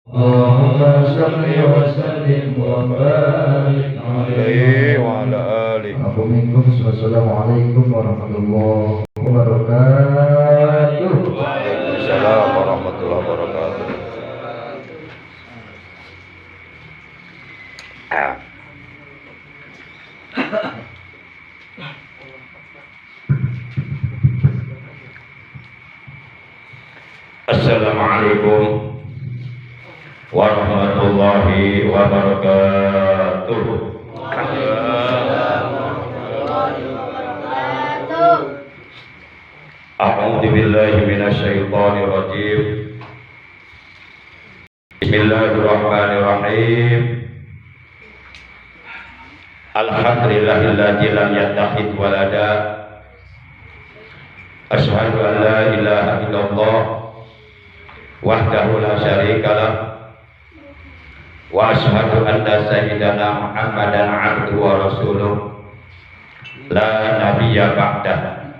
Allahumma salli wa sallim wa barik alaihi wa ala alihi. Assalamualaikum warahmatullahi wabarakatuh. Waalaikumsalam warahmatullahi wabarakatuh. Assalamualaikum warahmatullahi wabarakatuh. A'udzu billahi minasyaitonir rajim. Bismillahirrahmanirrahim. Alhamdulillahilladzi lam yattakhidh walada. Asyhadu an la ilaha illallah wahdahu la syarikalah wa asyhadu anna sayyidana Muhammadan abduhu wa rasuluh la nabiyya ba'dah.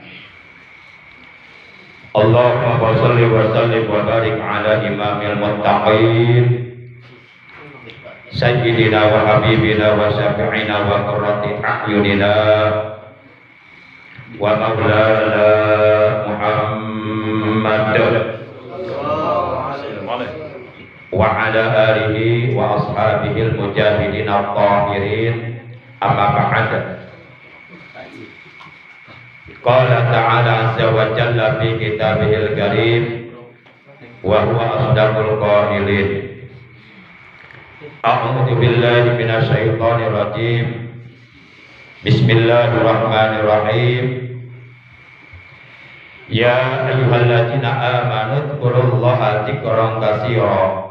Allahumma shalli wa sallim wa barik ala imamil muttaqin sayyidina wa habibina wa syafi'ina wa qurrati a'yunina wa maulana Muhammad wa ala alihi wa ashabihi al-mujahidin at-tahirin, amma ba'd. Qala ta'ala azza wa jalla fi kitabihil karim wa huwa asdaqul qailin. A'udzu billahi minasyaitonir rajim. Bismillahirrahmanirrahim. Ya ayyuhalladzina amanu dzkurullaha dzikran katsira.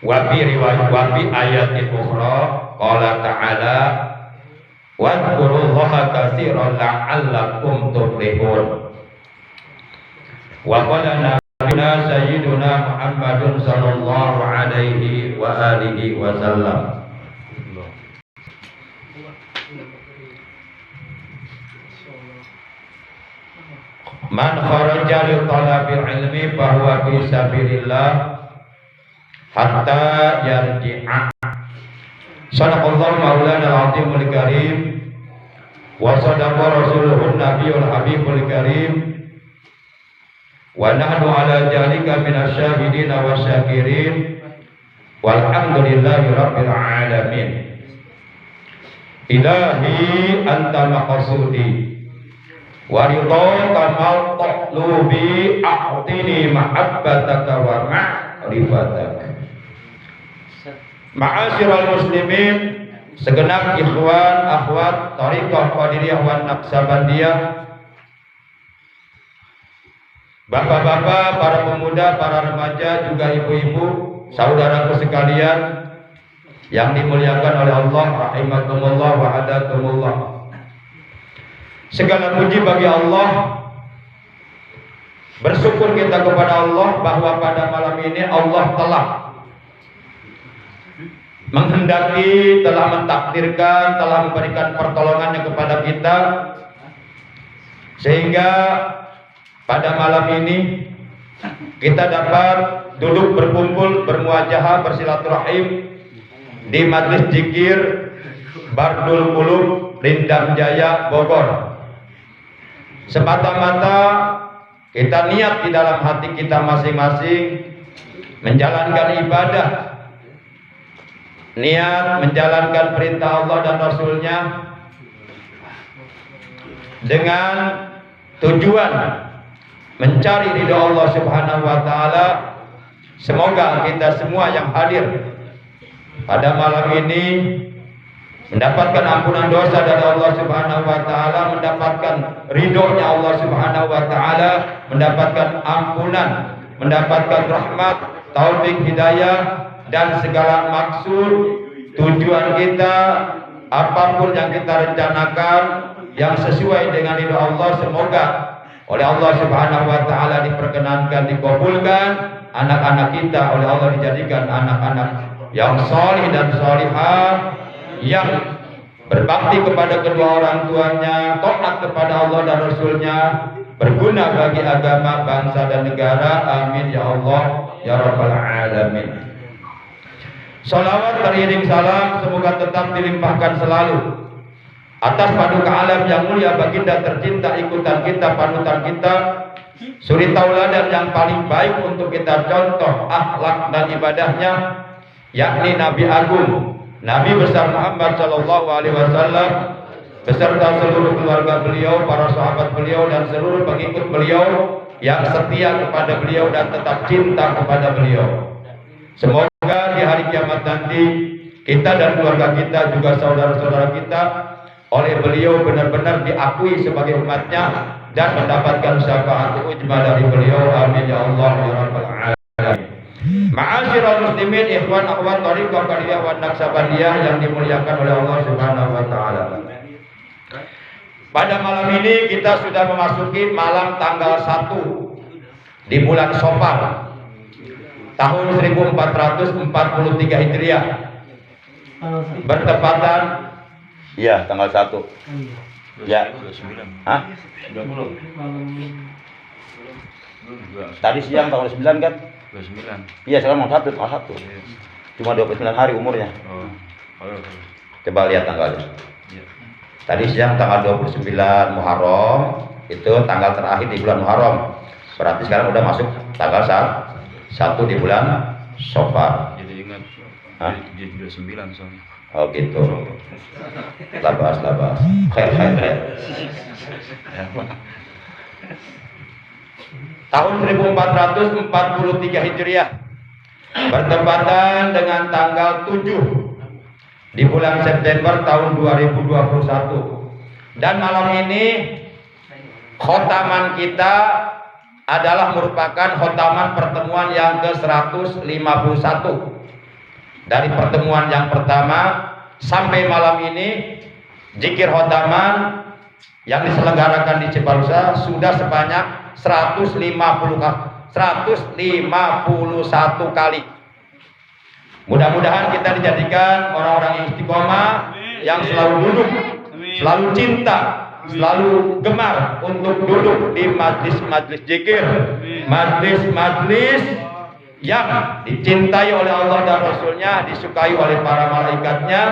Wa fi ayatin ukhra qala ta'ala wadhkurullaha katsiran la'allakum tuflihun. Wa qala nabiyuna sayyiduna Muhammadun sallallahu alaihi wa alihi wasallam. Man kharaja li talabil ilmi fahuwa fi sabilillah hatta yarji'a. Sadaqallahu maulana al-azimul karim wa sadaqa rasuluhun nabiyul habibul karim wa nahnu ala jalika minasyahidin wa syakirin walhamdulillahi rabbil alamin. Ilahi anta maqsudi wa ridha kamal taqlubi a'tini mahabbataka wa ma'rifataka. Ma'asyiral muslimin, segenap ikhwan akhwat thariqah qadiriyah wan naqsabandiyah, bapak-bapak, para pemuda, para remaja, juga ibu-ibu, saudaraku sekalian yang dimuliakan oleh Allah, rahimakumullah wa hadakumullah. Segala puji bagi Allah. Bersyukur kita kepada Allah bahwa pada malam ini Allah telah menghendaki, telah mentakdirkan, telah memberikan pertolongannya kepada kita, sehingga pada malam ini kita dapat duduk berkumpul, bermuajahah, bersilaturahim di Majlis Zikir Bardul Qulub Rindam Jaya Bogor. Semata-mata kita niat di dalam hati kita masing-masing menjalankan ibadah, niat menjalankan perintah Allah dan Rasulnya dengan tujuan mencari ridho Allah Subhanahu wa ta'ala. Semoga kita semua yang hadir pada malam ini mendapatkan ampunan dosa dari Allah Subhanahu wa ta'ala, mendapatkan ridhonya Allah Subhanahu wa ta'ala, mendapatkan ampunan, mendapatkan rahmat, taufik, hidayah, dan segala maksud tujuan kita, apapun yang kita rencanakan yang sesuai dengan ridho Allah, semoga oleh Allah Subhanahu wa ta'ala diperkenankan, dikabulkan. Anak-anak kita oleh Allah dijadikan anak-anak yang salih dan salihah, yang berbakti kepada kedua orang tuanya, taat kepada Allah dan Rasulnya, berguna bagi agama, bangsa dan negara. Amin ya Allah ya rabbal alamin. Salawat teriring salam semoga tetap dilimpahkan selalu atas paduka alam yang mulia baginda tercinta, ikutan kita, panutan kita, suri tauladan yang paling baik untuk kita contoh akhlak dan ibadahnya, yakni Nabi Agung, Nabi besar Muhammad Sallallahu Alaihi Wasallam, beserta seluruh keluarga beliau, para sahabat beliau dan seluruh pengikut beliau yang setia kepada beliau dan tetap cinta kepada beliau. Semoga di hari kiamat nanti kita dan keluarga kita juga saudara-saudara kita oleh beliau benar-benar diakui sebagai umatnya dan mendapatkan syafaat ujma dari beliau. Amin ya Allah ya rabbal alamin. Ma'asyiral muslimin, ikhwan akhwat thariqah qariyah wan naqsabandiyah yang dimuliakan oleh Allah Subhanahu wa taala. Pada malam ini kita sudah memasuki malam tanggal 1 di bulan Safar tahun 1443 Hijriah, bertepatan ya tanggal 1 ya. Hah? 20. Tadi siang tanggal 9 kan? 29. Iya, sekarang mau tanggal 1. Cuma 29 hari umurnya. Coba lihat tanggalnya. Tadi siang tanggal 29 Muharram, itu tanggal terakhir di bulan Muharram. Berarti sekarang udah masuk tanggal 1 di bulan Safar. Jadi ingat. Hah? Jadi 29 soalnya. Oh gitu. Labas. Khair. Tahun 1443 Hijriah bertepatan dengan tanggal 7 di bulan September tahun 2021. Dan malam ini khotaman kita adalah merupakan khotaman pertemuan yang ke-151. Dari pertemuan yang pertama sampai malam ini, zikir khotaman yang diselenggarakan di Ciparusa sudah sebanyak 151 kali. Mudah-mudahan kita dijadikan orang-orang yang istiqomah, yang selalu duduk, selalu cinta, selalu gemar untuk duduk di majlis-majlis zikir, majlis-majlis yang dicintai oleh Allah dan Rasulnya, disukai oleh para malaikatnya.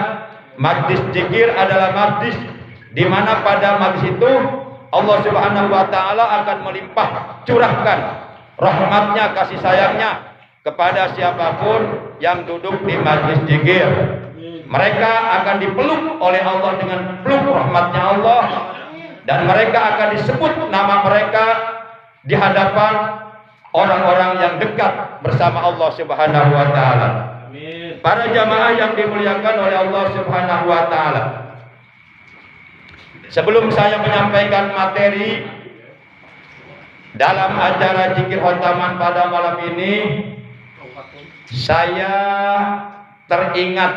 Majlis zikir adalah majlis di mana pada majlis itu Allah Subhanahu wa taala akan melimpah curahkan rahmatnya, kasih sayangnya kepada siapapun yang duduk di majlis zikir. Mereka akan dipeluk oleh Allah dengan peluk rahmatnya Allah, dan mereka akan disebut nama mereka di hadapan orang-orang yang dekat bersama Allah Subhanahu wa taala. Para jamaah yang dimuliakan oleh Allah Subhanahu wa taala, sebelum saya menyampaikan materi dalam acara zikir khotaman pada malam ini, saya teringat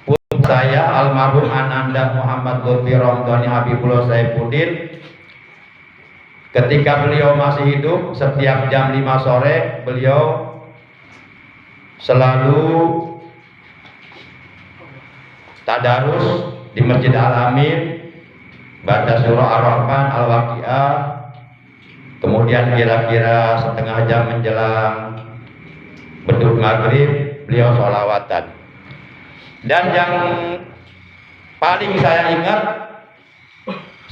putra saya almarhum Ananda Muhammad Lutfi Ramdhani Habibullah Saifuddin. Ketika beliau masih hidup, setiap jam 5 sore beliau selalu tadarus di Masjid Al-Amin, baca surah Ar-Rahman, Al-Waqiah. Kemudian kira-kira setengah jam menjelang beduk maghrib beliau sholawatan. Dan yang paling saya ingat,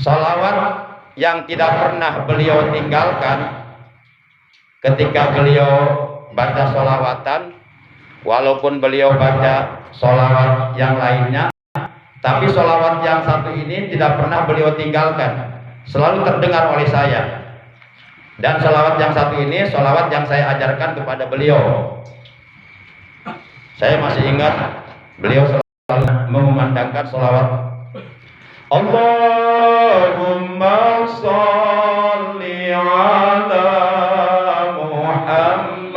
sholawat yang tidak pernah beliau tinggalkan ketika beliau baca sholawatan. Walaupun beliau baca sholawat yang lainnya, tapi sholawat yang satu ini tidak pernah beliau tinggalkan, selalu terdengar oleh saya. Dan sholawat yang satu ini sholawat yang saya ajarkan kepada beliau. Saya masih ingat beliau selalu mengumandangkan sholawat, Allahumma sholli ala Muhammad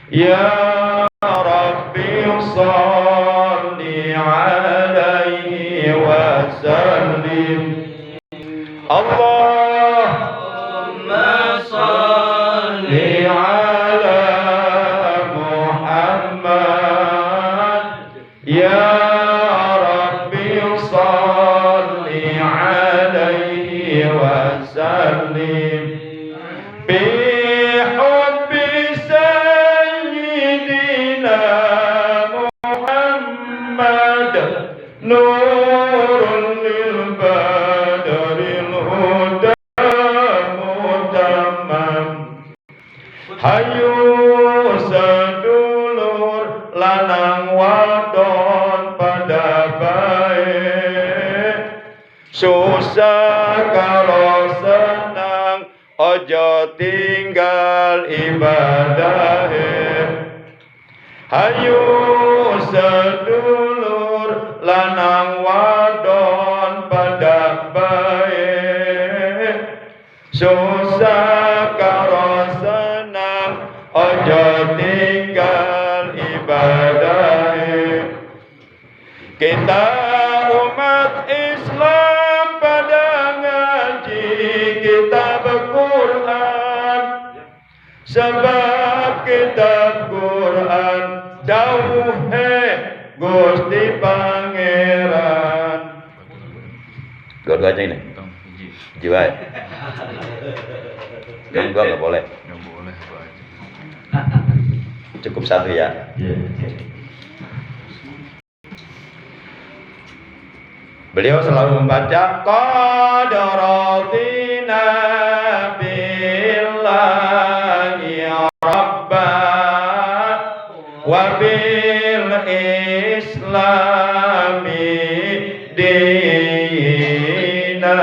ya Rabbi sholli alaihi wa sallim. Allahumma sholli ala Muhammad ya Rabbi sholli alim bihubbi sayyidina Muhammad nurun lil badaril huda mutammam hayu sedulur lanang wadon pada baik susah kalau senang ojo tinggal ibadah hayu sedulur lanang wadon pada baik susah kalau senang ojo tinggal ibadah kita umat Islam pada ngaji kitab Quran sebab kitab Quran dawuh Gusti Pangeran dua-dua aja ini jiwa yang gua nggak boleh cukup satu ya. Beliau selalu membaca qad radina billahi rabba wa bil islami dina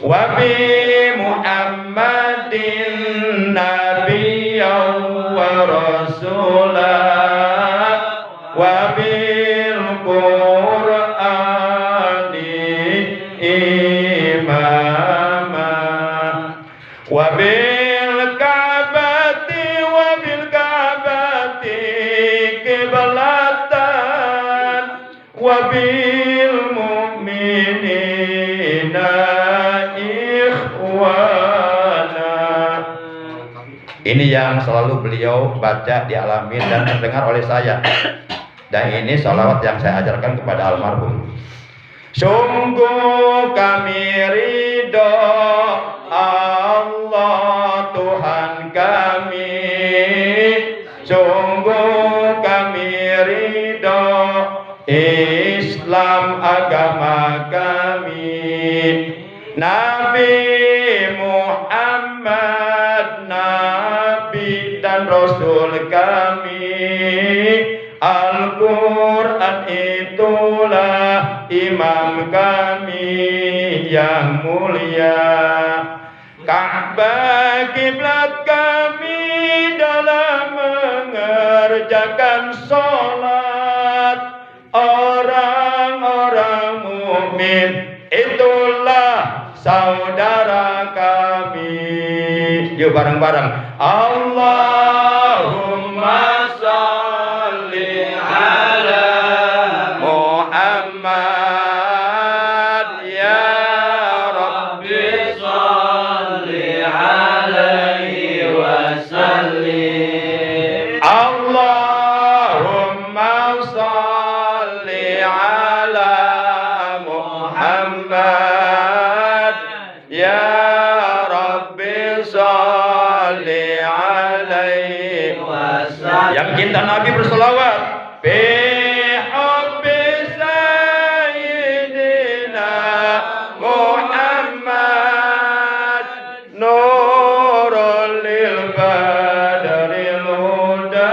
wa bi muhammadin nabiyyan wa rasulah wa bil wabil kabati kiblatan wabil mu'minina ikhwana. Ini yang selalu beliau baca di Alamin dan terdengar oleh saya. Dan ini sholawat yang saya ajarkan kepada almarhum. Sungguh kami ridho Allah Tuhan kami, sungguh kami ridho Islam agama kami, Nabi Muhammad Nabi dan Rasul kami, Al-Quran itulah imam kami yang mulia, Ka'bah kiblat kami dalam mengerjakan sholat, orang-orang mukmin itulah saudara kami. Yuk bareng-bareng. Allahumma sholli ala Muhammad ya Rabbi sholli alaihi wasallim. Allahumma sholli ala Muhammad ya Rabbi sholli alaihi wasallam. Yang cinta Nabi berselawat bihubbi sayyidina Muhammad nurul lil badaril huda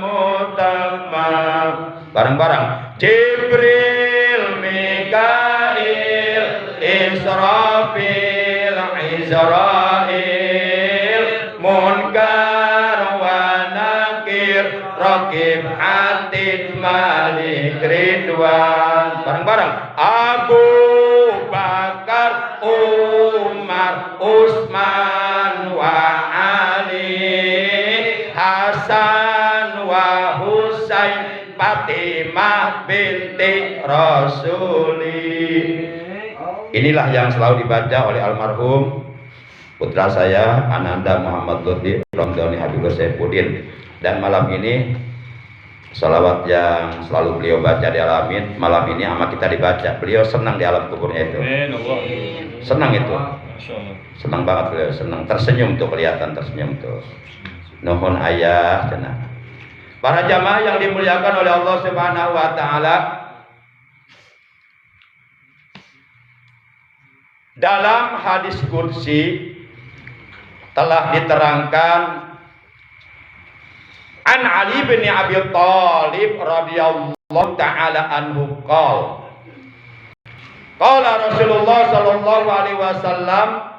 mutammam. Bareng-bareng. Jibril, Mikail, Israfil, Izrail, Munkar wa Nakir, Raqib Atid, Malik Ridwan. Bareng-bareng. Abu Bakar, Umar, Utsman wa Ali, Hasan wa Husain, Fatimah binti Rasuli. Inilah yang selalu dibaca oleh almarhum putra saya Ananda Muhammad Lutfi Ramdhani Habibur Saifuddin. Dan malam ini salawat yang selalu beliau baca di Alamin, malam ini sama kita dibaca. Beliau senang di alam kuburnya itu. senang itu. Senang banget beliau, senang, tersenyum tuh, kelihatan tersenyum tuh. Nuhun ayah cenah. Para jamaah yang dimuliakan oleh Allah Subhanahu wa taala, dalam hadis qudsi telah diterangkan an Ali bin Abi Thalib radhiyallahu taala anhu qala Rasulullah sallallahu alaihi wasallam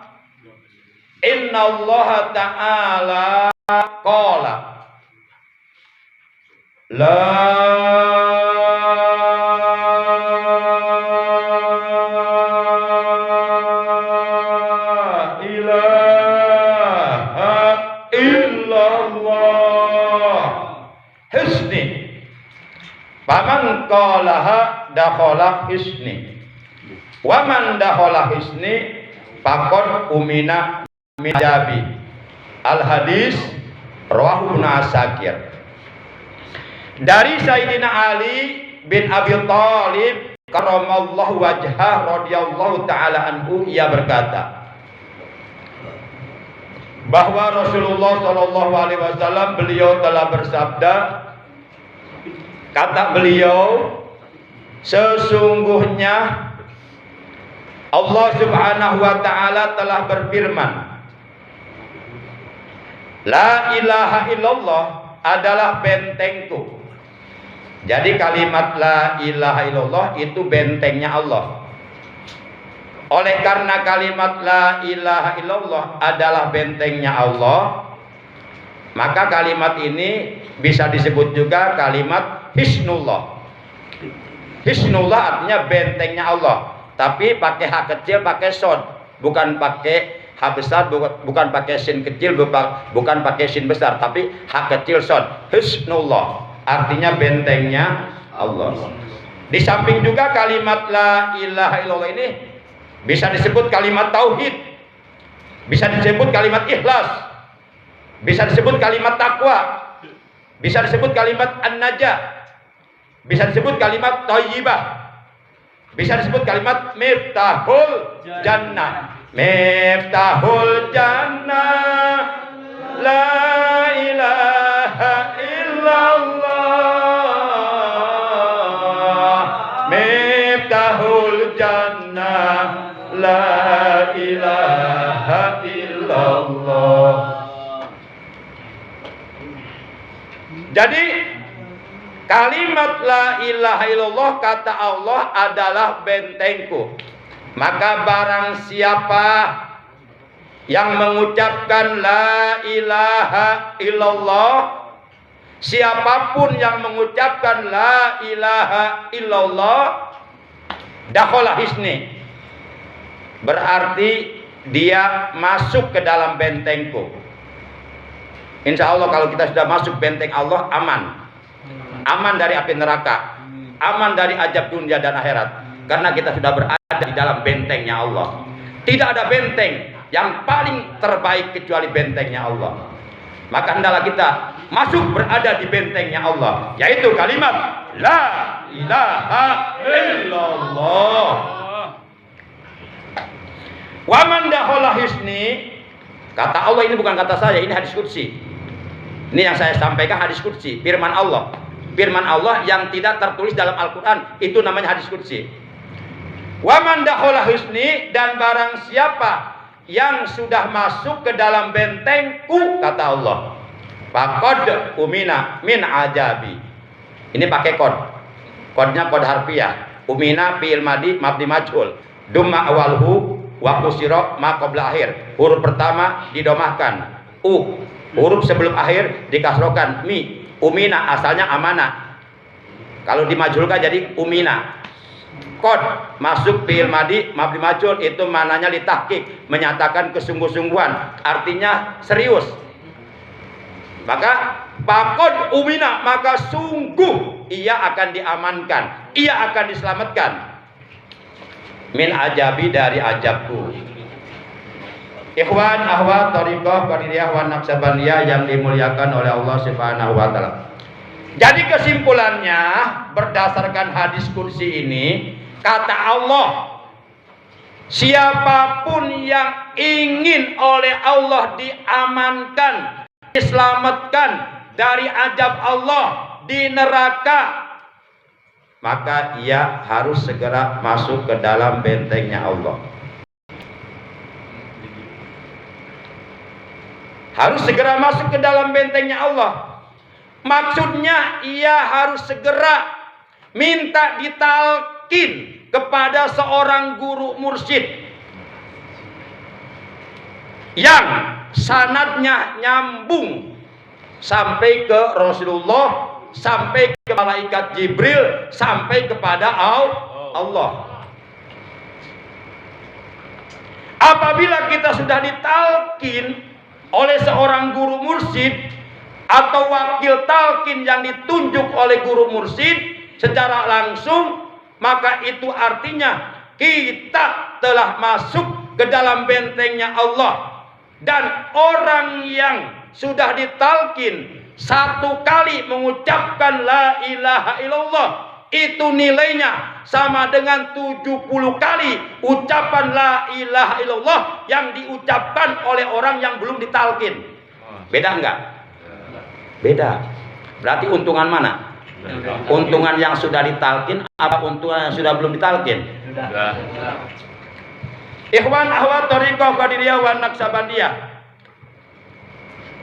inna Allah ta'ala qala la Faman qalaha dakhala hisni wa man dakhala hisni faqad umina mijabi. Al hadis rawahu Ibnu Asakir. Dari Sayyidina Ali bin Abi Thalib karramallahu wajhah radhiyallahu taala anhu, ia berkata bahwa Rasulullah sallallahu alaihi wasallam beliau telah bersabda, kata beliau, sesungguhnya Allah Subhanahu wa taala telah berfirman, la ilaha illallah adalah bentengku. Jadi kalimat la ilaha illallah itu bentengnya Allah. Oleh karena kalimat la ilaha illallah adalah bentengnya Allah, maka kalimat ini bisa disebut juga kalimat Hisnullah. Hisnullah artinya bentengnya Allah, tapi pakai H kecil, pakai shod, bukan pakai H besar, bukan pakai sin kecil, bukan pakai sin besar, tapi H kecil shod. Hisnullah artinya bentengnya Allah. Di samping juga kalimat la ilaha illallah ini bisa disebut kalimat tauhid, bisa disebut kalimat ikhlas, bisa disebut kalimat takwa, bisa disebut kalimat an-najah, bisa disebut kalimat thayyibah, bisa disebut kalimat miftahul jannah. Miftahul jannah la ilaha illallah. Miftahul jannah la ilaha illallah. Jadi kalimat la ilaha illallah kata Allah adalah bentengku. Maka barang siapa yang mengucapkan la ilaha illallah, siapapun yang mengucapkan la ilaha illallah, dakhala hisni, berarti dia masuk ke dalam bentengku. Insya Allah kalau kita sudah masuk benteng Allah, aman. Aman dari api neraka, aman dari azab dunia dan akhirat, karena kita sudah berada di dalam bentengnya Allah. Tidak ada benteng yang paling terbaik kecuali bentengnya Allah. Maka hendaklah kita masuk berada di bentengnya Allah, yaitu kalimat la ilaha illallah. Wa man dakhala hisni, kata Allah, ini bukan kata saya, ini hadis qudsi. Ini yang saya sampaikan hadis qudsi, firman Allah. Firman Allah yang tidak tertulis dalam Al-Quran, itu namanya hadis qudsi. Wa man dakhala hisni, dan barang siapa yang sudah masuk ke dalam bentengku, kata Allah, faqad umina min ajabi. Ini pakai kod. Kodnya kod harfiah. Umina fi'il madi mabni majhul. Dumma awalhu wa kusira ma qabla akhir. Huruf pertama didomahkan u. Huruf sebelum akhir dikasrokan mi. Umina asalnya amanah. Kalau dimajhulkan jadi umina. Kod masuk fi'il madi mabni majhul, itu mananya litahqiq, menyatakan kesungguh-sungguhan, artinya serius. Maka faqad umina, maka sungguh ia akan diamankan, ia akan diselamatkan. Min ajabi, dari ajabku. Ikhwan ahwat thariqah qadiriyah wa naqsabaniyah yang dimuliakan oleh Allah Subhanahu wa taala. Jadi kesimpulannya berdasarkan hadis qudsi ini, kata Allah, siapapun yang ingin oleh Allah diamankan, diselamatkan dari azab Allah di neraka, maka ia harus segera masuk ke dalam bentengnya Allah. Harus segera masuk ke dalam bentengnya Allah. Maksudnya ia harus segera minta ditalkin kepada seorang guru mursyid yang sanadnya nyambung sampai ke Rasulullah, sampai ke malaikat Jibril, sampai kepada Allah. Apabila kita sudah ditalkin oleh seorang guru mursyid atau wakil talkin yang ditunjuk oleh guru mursyid secara langsung, maka itu artinya kita telah masuk ke dalam bentengnya Allah. Dan orang yang sudah ditalkin satu kali mengucapkan la ilaha illallah, itu nilainya sama dengan 70 kali ucapan la ilaha illallah yang diucapkan oleh orang yang belum ditalkin. Beda enggak? Beda. Berarti untungan mana? Untungan yang sudah ditalkin apa untungan yang sudah belum ditalkin? Ikhwan ahwat thariqah qadiriyah wa naqsabandiyah,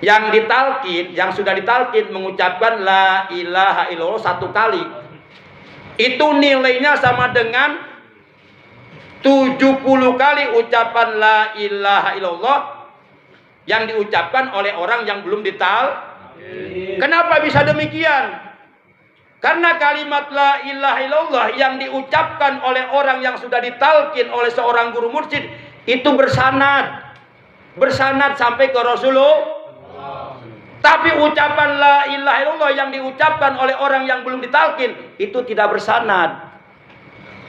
yang ditalkin, yang sudah ditalkin mengucapkan la ilaha illallah satu kali, itu nilainya sama dengan 70 kali ucapan la ilaha illallah yang diucapkan oleh orang yang belum ditalkin. Kenapa bisa demikian? Karena kalimat la ilaha illallah yang diucapkan oleh orang yang sudah ditalkin oleh seorang guru mursyid itu bersanad sampai ke Rasulullah. Tapi ucapan la ilaha illallah yang diucapkan oleh orang yang belum ditalkin itu tidak bersanad.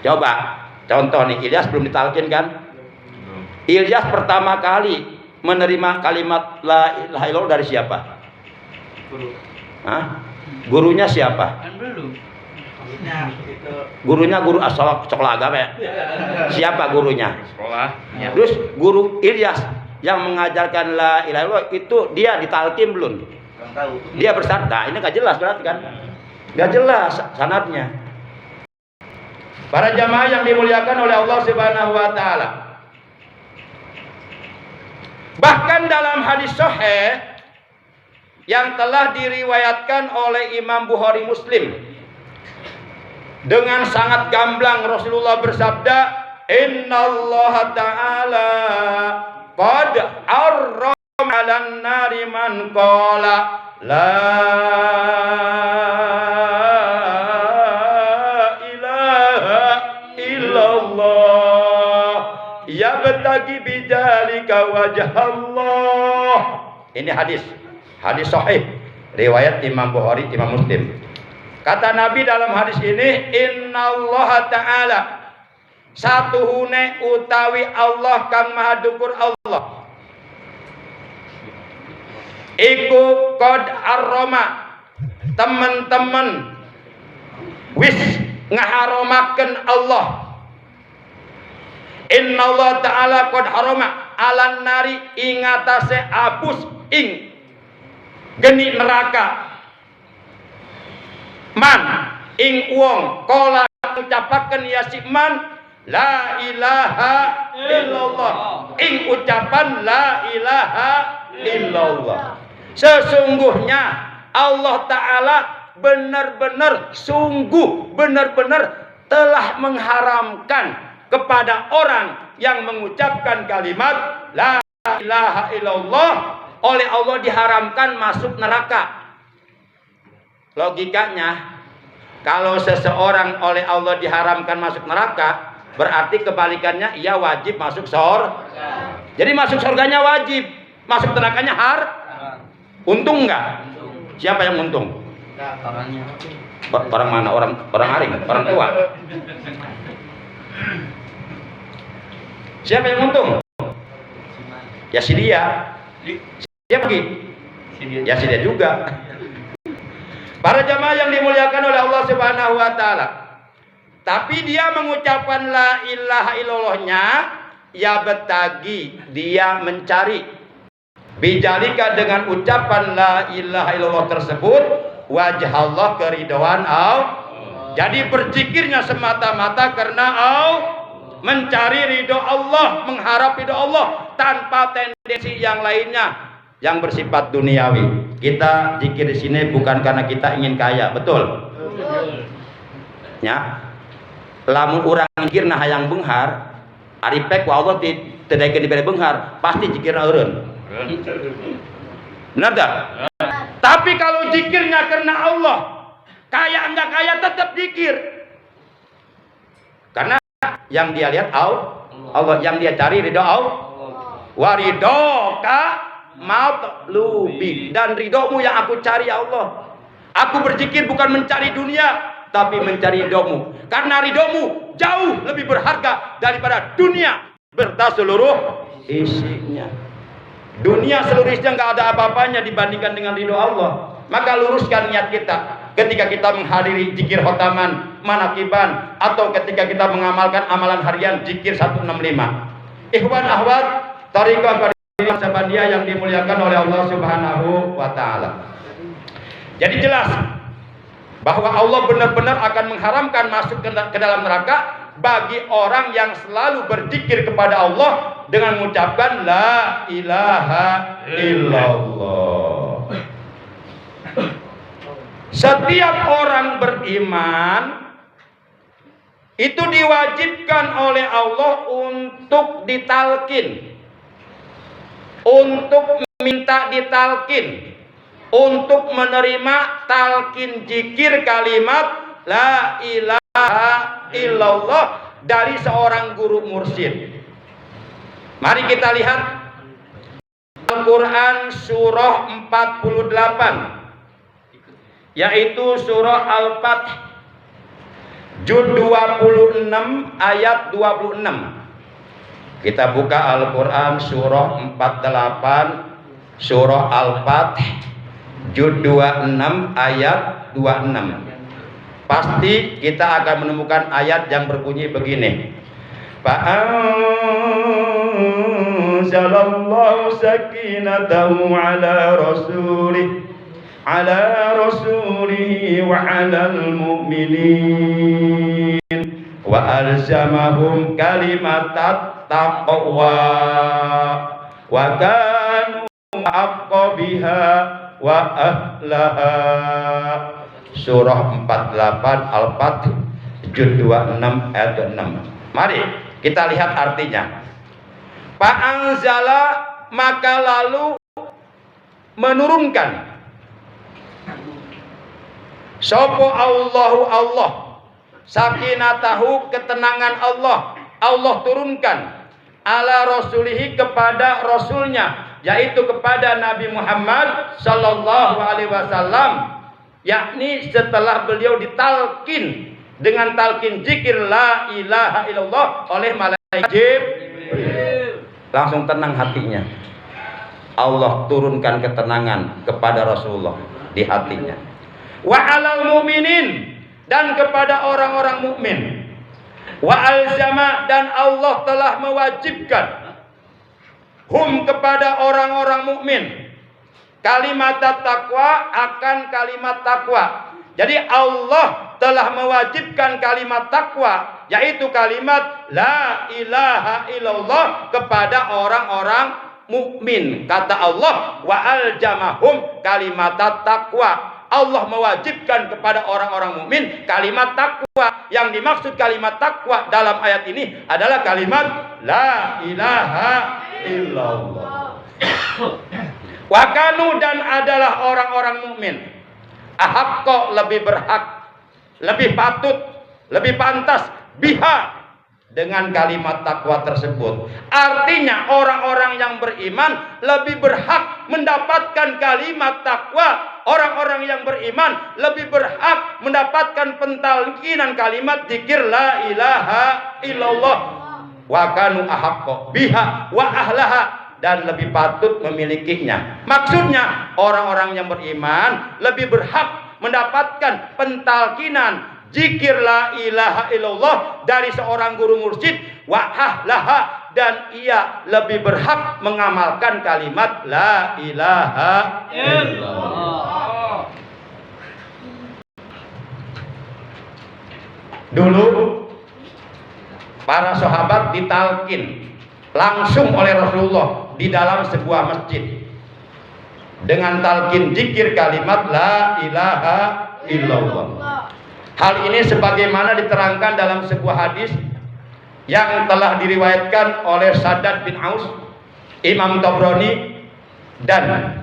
Coba contoh nih, Ilyas belum ditalkin kan? Ilyas pertama kali menerima kalimat la ilaha illallah dari siapa? Guru. Hah? Gurunya siapa? Kan belum. Gurunya guru asal sekolah agama ya? Siapa gurunya? Sekolah. Ya. Terus guru Ilyas yang mengajarkan la ilaha illallah itu dia ditalkin belum? Dia bersanad. Nah, ini nggak jelas berarti kan? Nggak jelas sanadnya. Para jamaah yang dimuliakan oleh Allah Subhanahu wa taala. Bahkan dalam hadis sahih yang telah diriwayatkan oleh Imam Bukhari Muslim, dengan sangat gamblang Rasulullah bersabda, innallaha ta'ala qad arrama 'alan nari man qala la ilaha illallah yabtagi bidzalika wajhallah. Ini hadis sahih riwayat Imam Bukhari, Imam Muslim. Kata Nabi dalam hadis ini, innallaha ta'ala satuhune utawi Allah kang maha dukur Allah iku qad arroma, teman-teman wis ngaharomaken Allah. Innallaha ta'ala qad haroma alan nari ingatase abus ing geni neraka man ing wong kala ucapaken ya si man la ilaha illallah, ing ucapan la ilaha illallah. Sesungguhnya Allah Ta'ala benar-benar telah mengharamkan kepada orang yang mengucapkan kalimat la ilaha illallah, oleh Allah diharamkan masuk neraka. Logikanya, kalau seseorang oleh Allah diharamkan masuk neraka, berarti kebalikannya ia wajib masuk surga. Jadi masuk surganya wajib, masuk nerakanya untung enggak? Siapa yang untung? Orang mana? Orang aring, orang tua. Siapa yang untung? Ya si dia. Siapa lagi? Ya si dia juga. Para jamaah yang dimuliakan oleh Allah Subhanahu wa taala. Tapi dia mengucapkan la ilaha illallahnya ya betagi, dia mencari. Bijalika dengan ucapan la ilaha illallah tersebut, wajah Allah, keridhaan Allah. Jadi berzikirnya semata-mata karena Allah, mencari ridho Allah, mengharap ridho Allah tanpa tendensi yang lainnya yang bersifat duniawi. Kita zikir di sini bukan karena kita ingin kaya, betul? Ya. Lamun orang zikir nah hayang beunghar, ari pek ku Allah tidak diberi beunghar, pasti zikirna eureun. Benar tak? Tapi kalau zikirnya karena Allah, kaya enggak kaya tetap zikir. Karena yang dia lihat Allah, yang dia cari ridho Allah. Wa ridhoka matlubi, dan ridhomu yang aku cari ya Allah. Aku berzikir bukan mencari dunia, tapi mencari ridhomu. Karena ridhomu jauh lebih berharga daripada dunia berta seluruh isinya. Dunia seluruh isinya nggak ada apa-apanya dibandingkan dengan ridho Allah. Maka luruskan niat kita ketika kita menghadiri zikir khotaman, manakiban, atau ketika kita mengamalkan amalan harian zikir 165. Ikhwan ahwat, tariqah Sabandia yang dimuliakan oleh Allah Subhanahu wa taala. Jadi jelas bahwa Allah benar-benar akan mengharamkan masuk ke dalam neraka bagi orang yang selalu berzikir kepada Allah dengan mengucapkan la ilaha illallah. Setiap orang beriman itu diwajibkan oleh Allah untuk ditalkin, untuk minta ditalkin, untuk menerima talkin zikir kalimat la ilaha illallah dari seorang guru mursyid. Mari kita lihat Al-Quran surah 48, yaitu surah Al-Fath juz 26 ayat 26. Kita buka Al-Quran surah 48, surah Al-Fath juz 26 ayat 26. Pasti kita akan menemukan ayat yang berbunyi begini. Fa'anzalallahu sakinatahu ala rasulihi wa 'alal mu'minin wa alzamahum kalimatat taqwa wa kanu haqqa biha wa ahlaha. Surah 48 Al-Fath juz 26 ayat 6. Mari kita lihat artinya. Fa'anzala, maka lalu menurunkan. Sopo Allahu Allah, sakinatahu, ketenangan Allah, Allah turunkan ala rasulihi, kepada rasulnya, yaitu kepada Nabi Muhammad sallallahu alaihi wasallam, yakni setelah beliau ditalkin dengan talkin zikir la ilaha illallah oleh malaikat Jibril. Langsung tenang hatinya. Allah turunkan ketenangan kepada Rasulullah di hatinya. Wa 'alal mu'minin, dan kepada orang-orang mukmin. Wa alzama, dan Allah telah mewajibkan hum, kepada orang-orang mukmin, kalimat takwa, akan kalimat takwa. Jadi Allah telah mewajibkan kalimat takwa, yaitu kalimat la ilaha illallah kepada orang-orang mukmin. Kata Allah, wa aljamahum kalimat takwa. Allah mewajibkan kepada orang-orang mukmin kalimat takwa. Yang dimaksud kalimat takwa dalam ayat ini adalah kalimat la ilaha illallah. Wakanu, dan adalah orang-orang mukmin, ahakko, lebih berhak, lebih patut, lebih pantas, biha, dengan kalimat takwa tersebut. Artinya orang-orang yang beriman lebih berhak mendapatkan kalimat takwa. Orang-orang yang beriman lebih berhak mendapatkan pentalkinan kalimat zikir la ilaha illallah. Wakanu ahakko biha wa ahlaha, dan lebih patut memilikinya. Maksudnya orang-orang yang beriman lebih berhak mendapatkan pentalkinan zikir la ilaha illallah dari seorang guru mursyid, wa ahlaha, dan ia lebih berhak mengamalkan kalimat la ilaha illallah. Dulu para sahabat ditalkin langsung oleh Rasulullah di dalam sebuah masjid dengan talqin zikir kalimat la ilaha illallah. Hal ini sebagaimana diterangkan dalam sebuah hadis yang telah diriwayatkan oleh Shaddad bin Aus, Imam Tabrani dan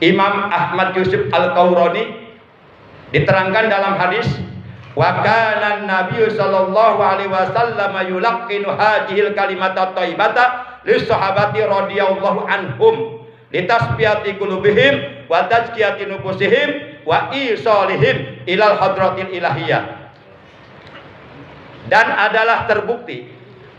Imam Ahmad Yusuf Al-Qawrani. Diterangkan dalam hadis, wa kana an-nabiy sallallahu alaihi wasallam yulaqqinu hadhil kalimata thayyibata lis sahabati radhiyallahu anhum litasbiyati qulubihim wa tazkiyati nufusihim wa isalihim ilal hadratil ilahiyah. Dan adalah terbukti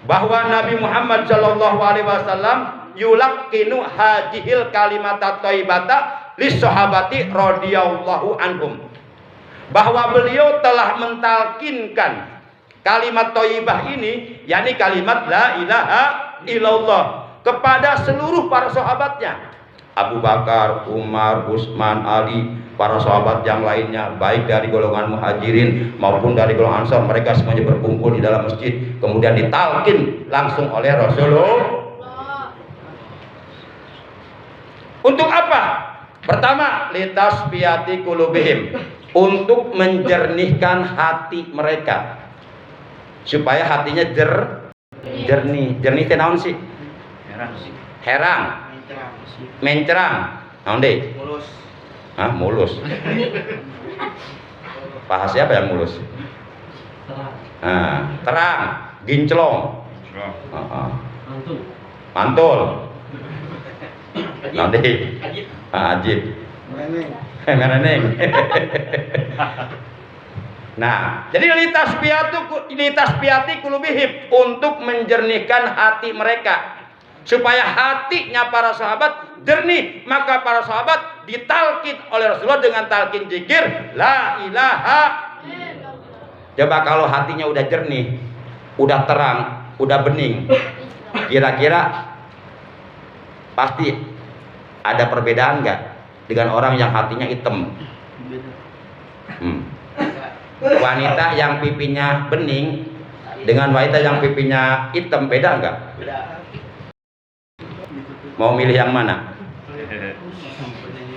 bahwa Nabi Muhammad sallallahu alaihi wasallam yulaqqinu hadhil kalimata thayyibata lis sahabati radhiyallahu anhum, bahwa beliau telah mentalkinkan kalimat thayyibah ini, yakni kalimat la ilaha illallah, kepada seluruh para sahabatnya, Abu Bakar, Umar, Utsman, Ali, para sahabat yang lainnya, baik dari golongan muhajirin maupun dari golongan ansor. Mereka semuanya berkumpul di dalam masjid, kemudian ditalkin langsung oleh Rasulullah. Untuk apa? Pertama, litasbiyati qulubihim, untuk menjernihkan hati mereka, supaya hatinya jernih. Jernih teh naon sih? Herang. Mencerang. Naon deui? Mulus. Hah, mulus. Paha siapa yang mulus? Terang. Terang, ginclong. Mantul. Naon deui? Ajib. Mereneng. Nah, jadi litasbiyati qulubihim, untuk menjernihkan hati mereka, supaya hatinya para sahabat jernih. Maka para sahabat ditalkin oleh Rasulullah dengan talkin zikir la ilaha. Coba kalau hatinya udah jernih, udah terang, udah bening, kira-kira pasti ada perbedaan nggak dengan orang yang hatinya hitam? Wanita yang pipinya bening dengan wanita yang pipinya hitam, beda nggak? Mau milih yang mana?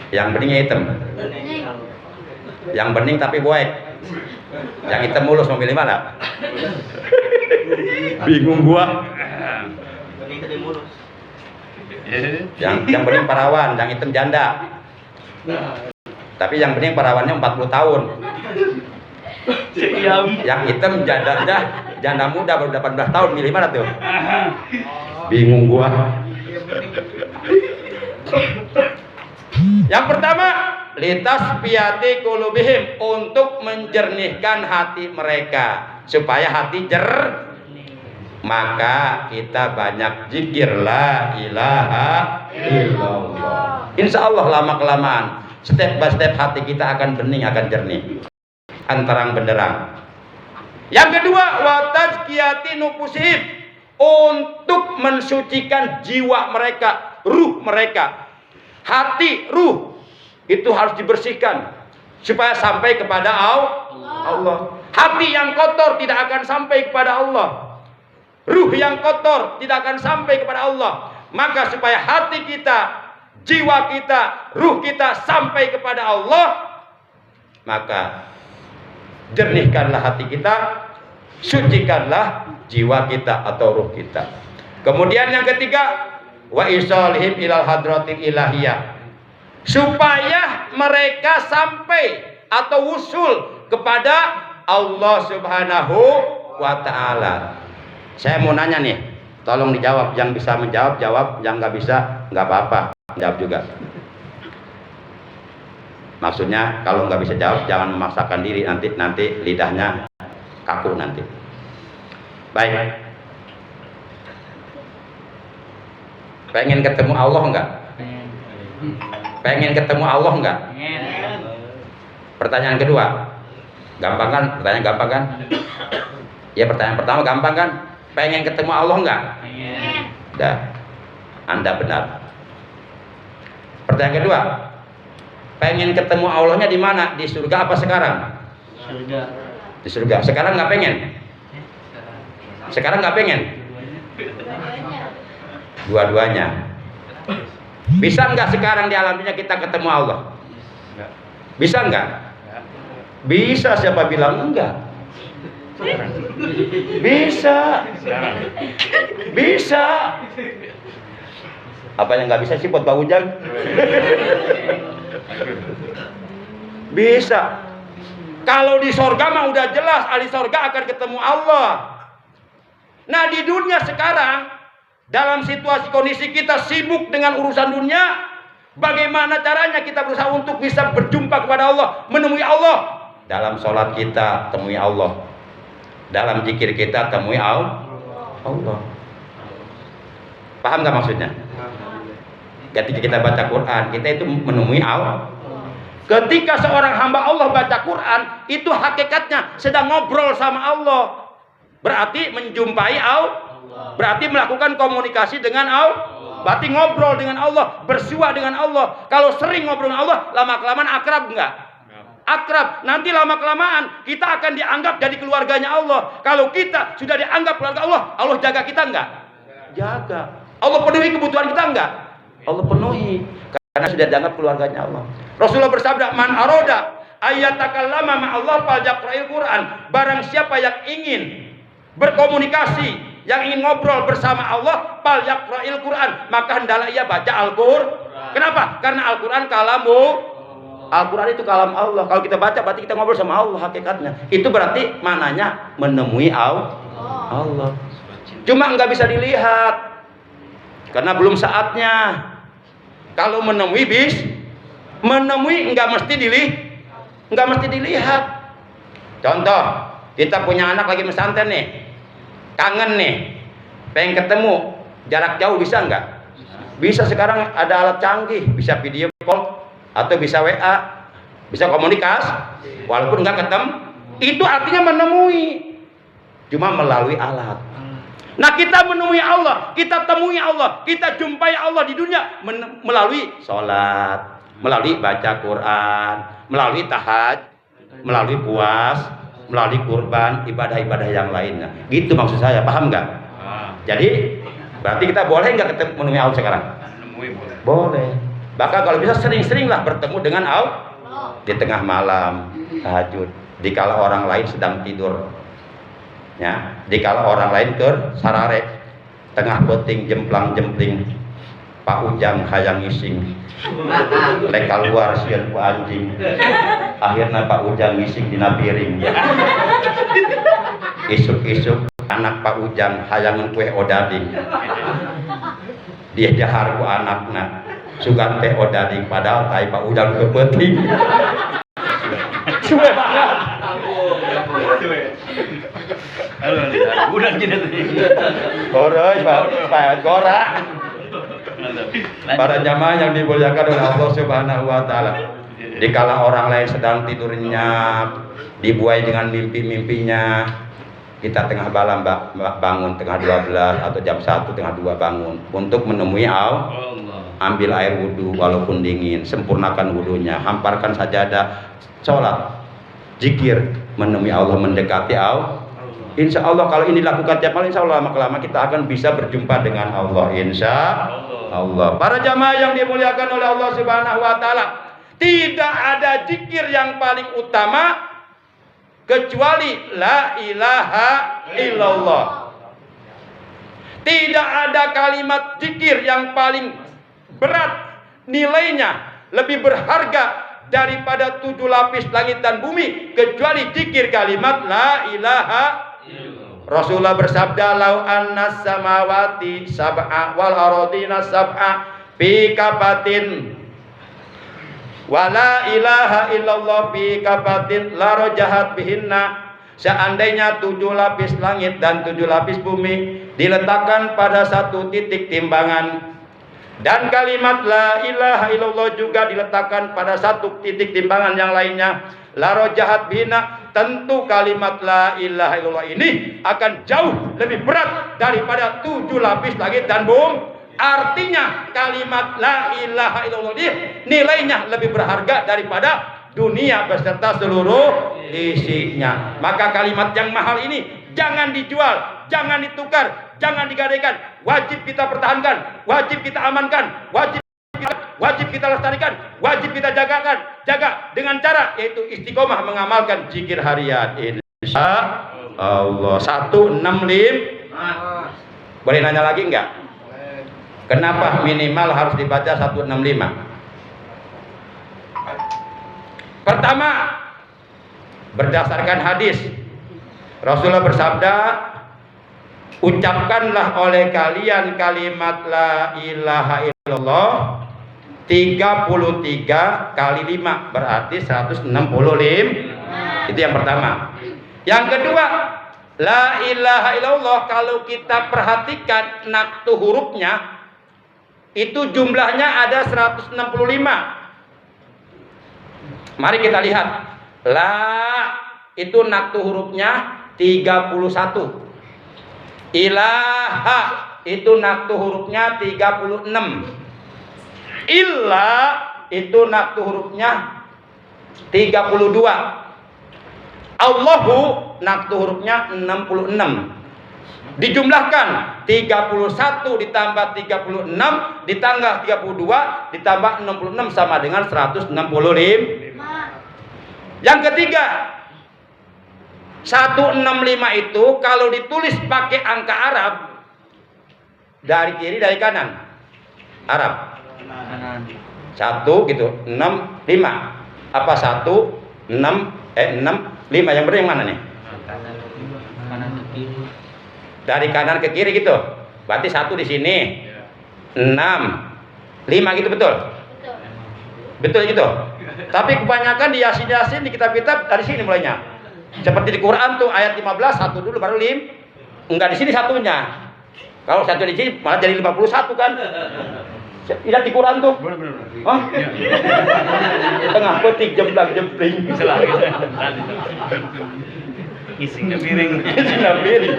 Yang beningnya hitam. Yang bening tapi boek. Yang hitam mulus, mau milih mana? Bingung gua. Yang bening perawan, yang hitam janda. Tapi yang bening perawannya 40 tahun. Yang hitam janda muda baru 18 tahun, milih mana tuh? Bingung gua. Yang pertama, litasbiyati qulubihim, untuk menjernihkan hati mereka supaya hati maka kita banyak zikir la ilaha illallah. Insya Allah lama kelamaan, step by step hati kita akan bening, akan jernih, akan terang benderang. Yang kedua, wa tazkiyati nufusihim, untuk mensucikan jiwa mereka, ruh mereka. Hati, ruh itu harus dibersihkan supaya sampai kepada Allah. Hati yang kotor tidak akan sampai kepada Allah. Ruh yang kotor tidak akan sampai kepada Allah. Maka supaya hati kita, jiwa kita, ruh kita sampai kepada Allah, maka jernihkanlah hati kita, sucikanlah jiwa kita atau ruh kita. Kemudian yang ketiga, wa isalihim ilal hadratil ilahiyah, supaya mereka sampai atau usul kepada Allah Subhanahu wa ta'ala. Saya mau nanya nih, tolong dijawab. Yang bisa menjawab jawab, yang nggak bisa nggak apa-apa, jawab juga. Maksudnya kalau nggak bisa jawab jangan memaksakan diri, nanti lidahnya kaku nanti. Baik. Pengen ketemu Allah enggak? Pengen ketemu Allah enggak? Pertanyaan kedua, gampang kan? Pertanyaan gampang kan? Ya, pertanyaan pertama gampang kan? Pengen ketemu Allah enggak? Dah, Anda benar. Pertanyaan kedua, pengen ketemu Allahnya di mana? Di surga apa sekarang? Surga. Di surga. Sekarang nggak pengen? Sekarang nggak pengen? Dua-duanya. Bisa nggak sekarang di alam dunia kita ketemu Allah? Bisa nggak? Bisa. Siapa bilang enggak? Bisa. Bisa. Apa yang nggak bisa sih buat Pak Ujang? Bisa. Kalau di sorga mah udah jelas ahli sorga akan ketemu Allah. Nah di dunia sekarang, dalam situasi kondisi kita sibuk dengan urusan dunia, bagaimana caranya kita berusaha untuk bisa berjumpa kepada Allah, menemui Allah? Dalam sholat kita temui Allah, dalam zikir kita temui Allah. Paham gak maksudnya? Ketika kita baca Quran, kita itu menemui Allah. Ketika seorang hamba Allah baca Quran, itu hakikatnya sedang ngobrol sama Allah. Berarti menjumpai Allah. Berarti melakukan komunikasi dengan Allah. Berarti ngobrol dengan Allah, bersua dengan Allah. Kalau sering ngobrol dengan Allah, lama-kelamaan akrab enggak? Akrab. Nanti lama-kelamaan kita akan dianggap jadi keluarganya Allah. Kalau kita sudah dianggap keluarga Allah, Allah jaga kita enggak? Jaga. Allah penuhi kebutuhan kita enggak? Allah penuhi. Karena sudah dianggap keluarganya Allah. Rasulullah bersabda, "Man aroda ayatakallama ma'allah falyaqra'il Qur'an." Barang siapa yang ingin berkomunikasi, yang ingin ngobrol bersama Allah, falyaqra'il Qur'an, maka hendaklah ia baca Al-Qur'an. Kenapa? Karena Al-Qur'an kalamu. Al-Qur'an itu kalam Allah. Kalau kita baca berarti kita ngobrol sama Allah hakikatnya. Itu berarti mananya menemui Allah. Cuma nggak bisa dilihat. Karena belum saatnya. Kalau menemui menemui nggak mesti dilihat. Contoh, kita punya anak lagi pesantren nih, kangen nih, pengen ketemu, jarak jauh bisa nggak? Bisa. Sekarang ada alat canggih, bisa video call atau bisa WA, bisa komunikasi, walaupun nggak ketemu. Itu artinya menemui, cuma melalui alat. Nah kita menemui Allah, kita temui Allah, kita jumpai Allah di dunia melalui sholat, melalui baca Quran, melalui tahajud, melalui puas, melalui kurban, ibadah-ibadah yang lainnya. Gitu maksud saya, paham nggak? Jadi berarti kita boleh nggak ketemu menemui Allah sekarang? Boleh. Bahkan kalau bisa sering-seringlah bertemu dengan Allah di tengah malam, tahajud, dikala orang lain sedang tidur. Ya, dikala orang lain sarare, tengah beting jemplang-jempling, Pak Ujang hayang ngising, leka luar sieun ku anjing, akhirnya Pak Ujang ngising dina piring. Isuk-isuk anak Pak Ujang hayangan kue odading, dia jahar ku anakna sugan teh odading, padahal tai Pak Ujang ke beting. Cuy banget. Udah gini tadi. Koroi, Pak Gora. Para jamaah yang dimuliakan oleh Allah Subhanahu wa taala. Dikala orang lain sedang tidur nyenyak, dibuai dengan mimpi-mimpinya, kita tengah malam bangun tengah 12 atau jam 1 tengah 2 bangun untuk menemui Allah. Ambil air wudhu walaupun dingin, sempurnakan wudhunya, hamparkan sajadah, sholat, zikir, menemui Allah, mendekati Allah. Insya Allah kalau ini dilakukan tiap malam, insya Allah lama-lama kita akan bisa berjumpa dengan Allah. Insya Allah. Para jamaah yang dimuliakan oleh Allah Subhanahu wa taala, tidak ada zikir yang paling utama kecuali la ilaha illallah. Tidak ada kalimat zikir yang paling berat nilainya, lebih berharga daripada 7 lapis langit dan bumi kecuali zikir kalimat la ilaha illallah. Rasulullah bersabda, lau annas samawati sab'a wal aradina sab'a fi kafatin wa la ilaha illallah fi kafatin la rajahat bihinna. Seandainya 7 lapis langit dan 7 lapis bumi diletakkan pada satu titik timbangan, dan kalimat la ilaha illallah juga diletakkan pada satu titik timbangan yang lainnya, la rajahat bihina, tentu kalimat la ilaha illallah ini akan jauh lebih berat daripada 7 lapis langit dan bumi. Artinya kalimat la ilaha illallah ini nilainya lebih berharga daripada dunia beserta seluruh isinya. Maka kalimat yang mahal ini jangan dijual, jangan ditukar, jangan digadaikan. Wajib kita pertahankan, wajib kita amankan, wajib kita lestarikan, wajib kita jaga dengan cara yaitu istiqomah mengamalkan zikir harian. Insya Allah. 165. Boleh nanya lagi enggak? Kenapa minimal harus dibaca 165? Pertama, berdasarkan hadis Rasulullah bersabda, ucapkanlah oleh kalian kalimat la ilaha illallah 33 kali 5, berarti 165. Itu yang pertama. Yang kedua, la ilaha illallah kalau kita perhatikan naktu hurufnya itu jumlahnya ada 165. Mari kita lihat. La itu naktu hurufnya 31. Ilaha itu naktu hurufnya 36. Illa itu naktu hurufnya 32. Allahu naktu hurufnya 66. Dijumlahkan 31 ditambah 36 ditambah 32 ditambah 66 sama dengan 165. Yang ketiga, 165 itu kalau ditulis pakai angka Arab, dari kiri dari kanan Arab. 1 gitu, 6 5. Apa 1 6 6 5 yang benar yang mana nih? Kanan ke kiri. Dari kanan ke kiri gitu. Berarti 1 di sini. 6 5 gitu betul? Betul gitu. Tapi kebanyakan di Yasin di kitab-kitab dari sini mulainya. Seperti di Quran tuh ayat 15 1 dulu baru 5. Enggak di sini satunya. Kalau 1 di sini malah jadi 51 kan? Lihat di Quran tuh. Benar. Oh? Tengah petik jemplang-jempling. Isingnya piring. Isingnya piring.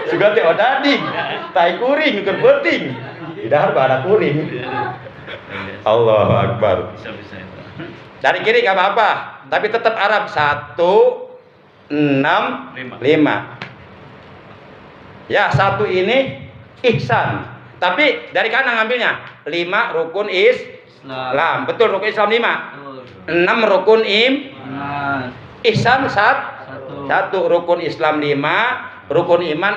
Sudah teh odadi. Tai kuring keur penting. Tidak ada kuring. Allahu Akbar. Bisa itu. Dari kiri enggak apa-apa, tapi tetap Arab 1 6 5. Ya, 1 ini ihsan. Tapi dari kanan ngambilnya 5 rukun Islam. Betul, rukun Islam 5. 6 rukun ihsan 1 rukun Islam 5, rukun iman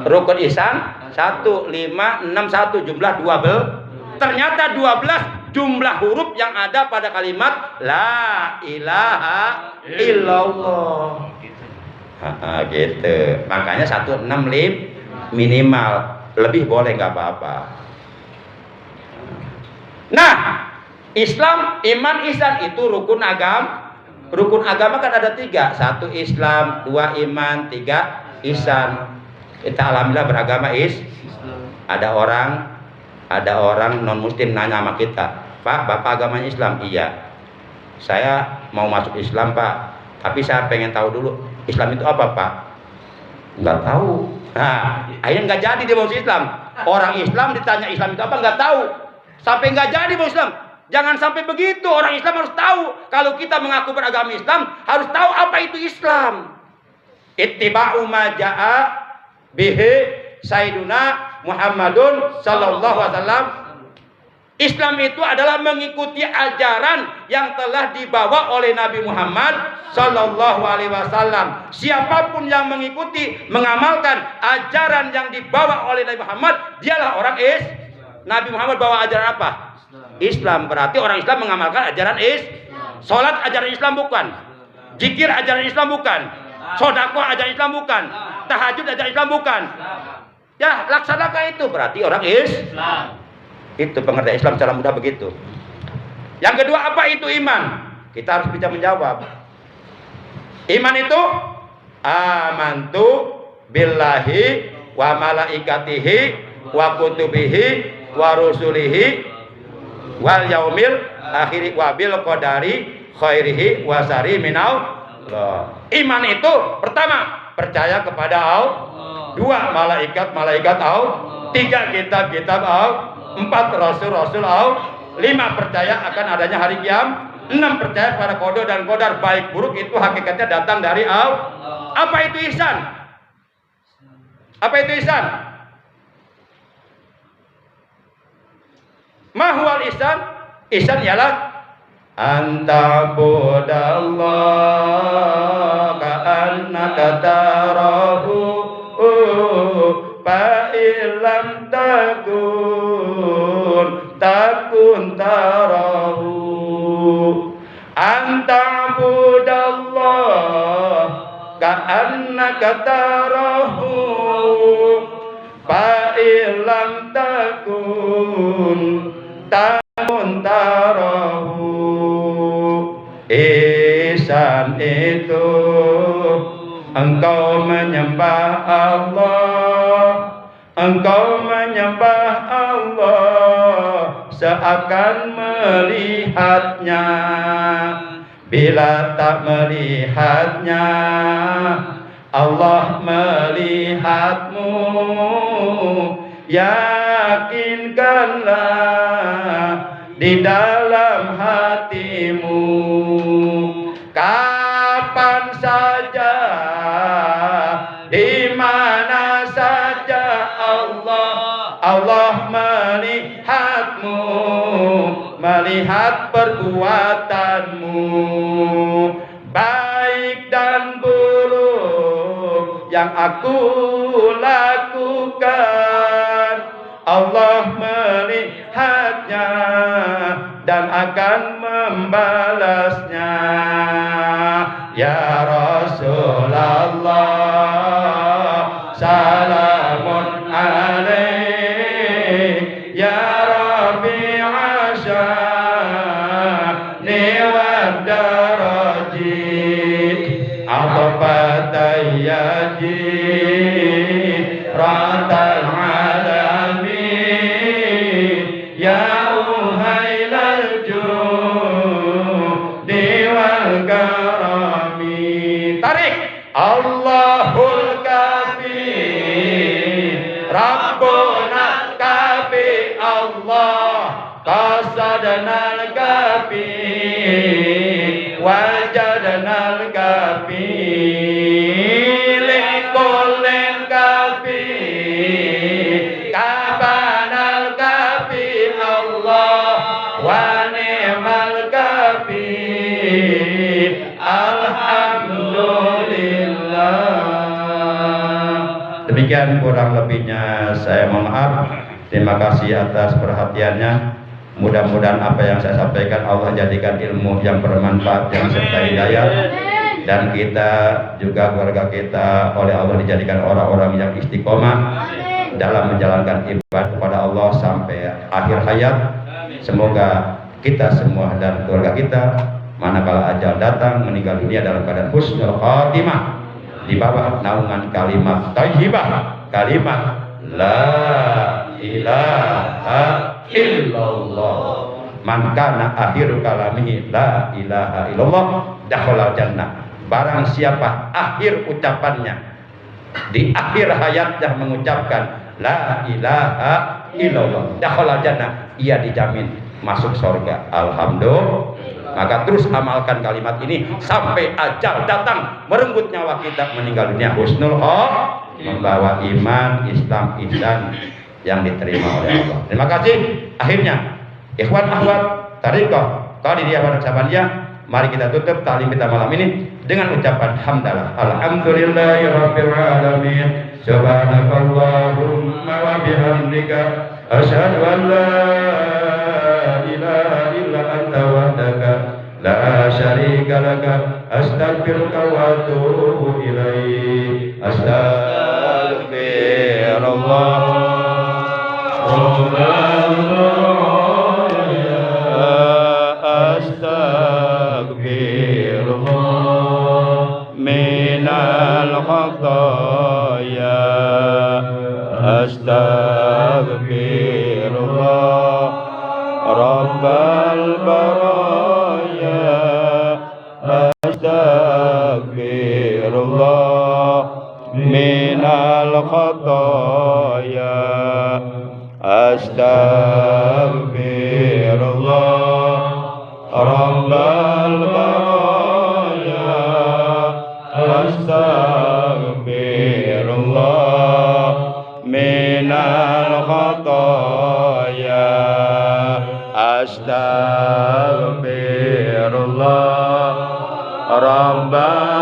6, rukun ihsan 1 5 6 1 jumlah 12. Ternyata 12 jumlah huruf yang ada pada kalimat la ilaha illallah. Gitu. Makanya 165 minimal, lebih boleh nggak apa-apa. Nah, Islam, iman, ihsan itu rukun agama. Rukun agama kan ada 3, 1 Islam, 2 iman, 3 ihsan. Kita alhamdulillah beragama Islam. Ada orang non muslim nanya sama kita, Pak, Bapak agamanya Islam? Iya. Saya mau masuk Islam, Pak. Tapi saya pengen tahu dulu, Islam itu apa, Pak? Nggak tahu. Nah, akhirnya nggak jadi dia masuk Islam. Orang Islam ditanya Islam itu apa, nggak tahu. Sampai nggak jadi masuk Islam. Jangan sampai begitu. Orang Islam harus tahu. Kalau kita mengaku beragama Islam, harus tahu apa itu Islam. Ittiba'u ma ja'a bihi Sayyiduna Muhammadun sallallahu alaihi wasallam. Islam itu adalah mengikuti ajaran yang telah dibawa oleh Nabi Muhammad sallallahu alaihi wasallam. Siapapun yang mengikuti, mengamalkan ajaran yang dibawa oleh Nabi Muhammad, dialah orang Nabi Muhammad bawa ajaran apa? Islam. Berarti orang Islam mengamalkan ajaran Salat ajaran Islam bukan. Zikir ajaran Islam bukan. Sedekah ajaran Islam bukan. Tahajud ajaran Islam bukan. Ya, laksanakan itu, berarti orang Islam. Itu pengertian Islam secara mudah begitu. Yang kedua, apa itu iman? Kita harus bisa menjawab. Iman itu amantu billahi wa malaikatihi wa kutubihi wa rusulihi wal yaumil akhiri wa bil qadari khairihi wa syarri Iman itu pertama percaya kepada Allah, dua malaikat Allah, tiga kitab Allah, empat rasul Allah, lima percaya akan adanya hari kiamat, enam percaya pada qada dan qadar baik buruk itu hakikatnya datang dari Allah. Apa itu ihsan? Apa itu ihsan? Mahwal ihsan? Ihsan ialah anta budallah ka'annaka tarahu fa illam takun tarahu. Anta budallah ka'annaka tarahu fa illam takun tarahu. Ihsan itu engkau menyembah Allah, engkau menyembah Allah seakan melihatnya. Bila tak melihatnya, Allah melihatmu. Yakinkanlah di dalam hatimu, kapan saja, di mana saja Allah melihatmu, melihat perbuatanmu baik dan buruk yang aku lakukan. Allah melihatnya dan akan membalasnya. Ya Rasulullah, salamun alaik ya Rafi'a sya'ni wa darajit ababatayyaji ratal alamin ya uhailal judi wal karami. Tarik. Allahul kafi Rabbuna kafi Allah qasadnal kafi wajadnal kafi likulil kafi kabanal kafi Allah wa ni'mal kafi alhamdulillah. Demikian kurang lebihnya saya mohon maaf. Terima kasih atas perhatiannya. Mudah-mudahan apa yang saya sampaikan Allah jadikan ilmu yang bermanfaat yang serta hidayah, dan kita juga keluarga kita oleh Allah dijadikan orang-orang yang istiqomah dalam menjalankan ibadah kepada Allah sampai akhir hayat. Semoga kita semua dan keluarga kita manakala ajal datang meninggal dunia dalam keadaan husnul khatimah di bawah naungan kalimat thayyibah, kalimat la ilaha illallah. Man kana akhiru kalamihi la ilaha illallah dakhala jannah. Barang siapa akhir ucapannya di akhir hayatnya mengucapkan la ilaha illallah dakhala jannah, ia dijamin masuk surga. Alhamdulillah. Maka terus amalkan kalimat ini sampai ajal datang merenggut nyawa kita meninggal dunia husnul khatimah, membawa iman, Islam, ihsan yang diterima oleh Allah. Terima kasih. Akhirnya ikhwan akhwat tariqah Qadiriyah wa Naqsabandiyah, mari kita tutup taklim kita malam ini dengan ucapan hamdalah. Alhamdulillahirabbil alamin. Subhanakallahumma wa bihamdika asyhadu an la ilaha illa anta wahdaka la syarika laka astaghfiruka wa atubu ilaik. Astaghfirullah astaghfirullah minal khataya astaghfirullah rabbal baraya astaghfirullah الخطايا أستغفر الله رب البرايا أستغفر الله من الخطايا أستغفر الله رب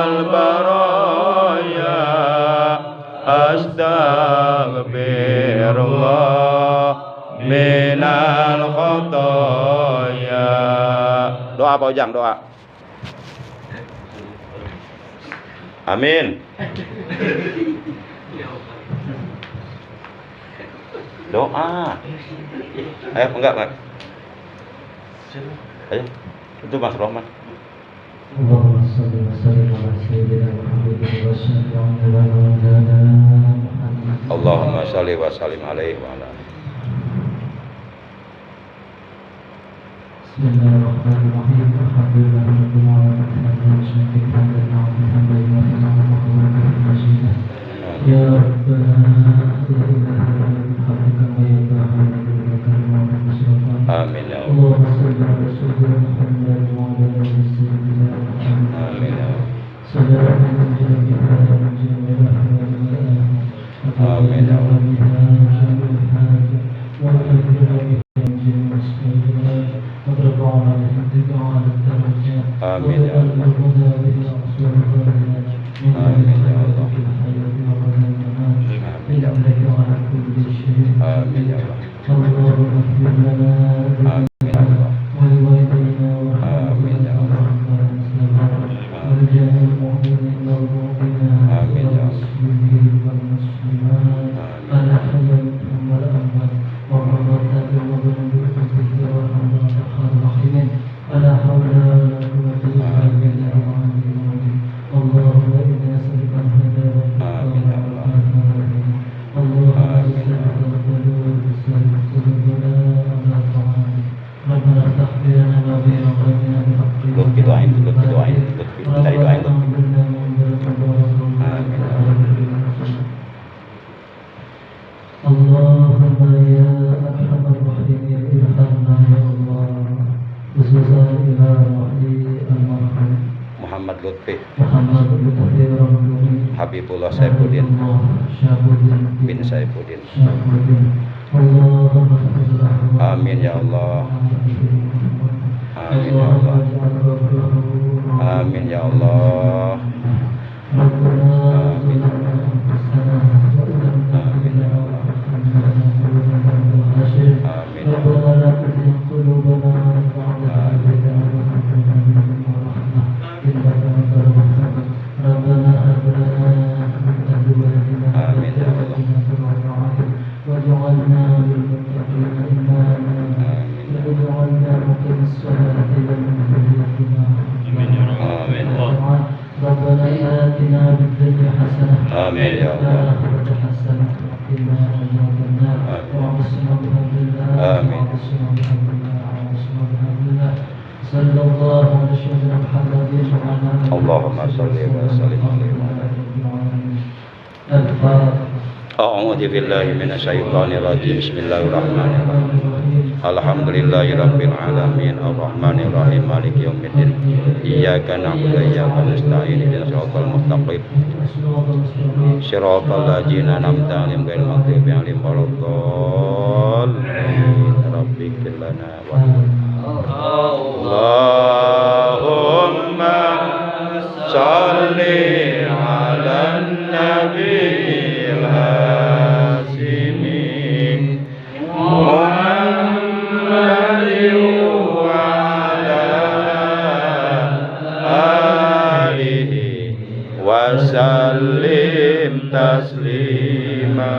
البرايا أستغفر الله من الخطايا. Doa Pak Ujang, doa. Amin. Doa. Ayo, enggak. Ayo, itu Mas Rohman. اللهم صل وسلم على سيدنا محمد واشهد ان لا اله الا محمد. Allahumma shalli wa sallim alaihi wa ala. Bismillahirrahmanirrahim. Alhamdulillahirabbil alamin. Ya Amin ya Allah. Amin ya Allah. Amin ya Allah. Amin ya Allah. Amin ya Allah. Amin ya Allah. Amin ya Allah. Amin ya Allah. Amin ya Allah. Lutfi doain. Tadi doain Lutfi. Amin. Allahumma ya arhamar rahimin irhamna ya Allah. Khususan ila wahdi al-marhum Muhammad Lutfi Ramli Habibullah Saifuddin bin Saifuddin. Amin ya Allah. Amin ya Allah. Amin ya Allah. Amin. Amin ya Allah. Amin ya Allah. Amin ya Allah. Amin. ربنا آتنا في الدنيا حسنة آمين يا وفي الله. الآخرة حسنة وقنا عذاب النار وعصمنا بحمد الله آمين. وعصمنا بحمد الله وعصمنا بحمد الله صلى الله على سيدنا محمد وعلى آله اللهم صل وسلم عليه وعلى آله. الفاتحة. A'udzu billahi minasyaitonir rajim. Bismillahirrahmanirrahim. Alhamdulillahirabbil alamin arrahmanir rahim maliki yaumiddin. Iyyaka na'budu wa iyyaka nasta'in ihdinas siratal mustaqim. Shiratal ladzina an'amta 'alaihim ghairil maghdubi 'alaihim waladdallin. Rabbikil lana wa Allahumma shalli 'alan nabiyil hasimi Muhammadin wa 'ala alihi wa sallim taslima.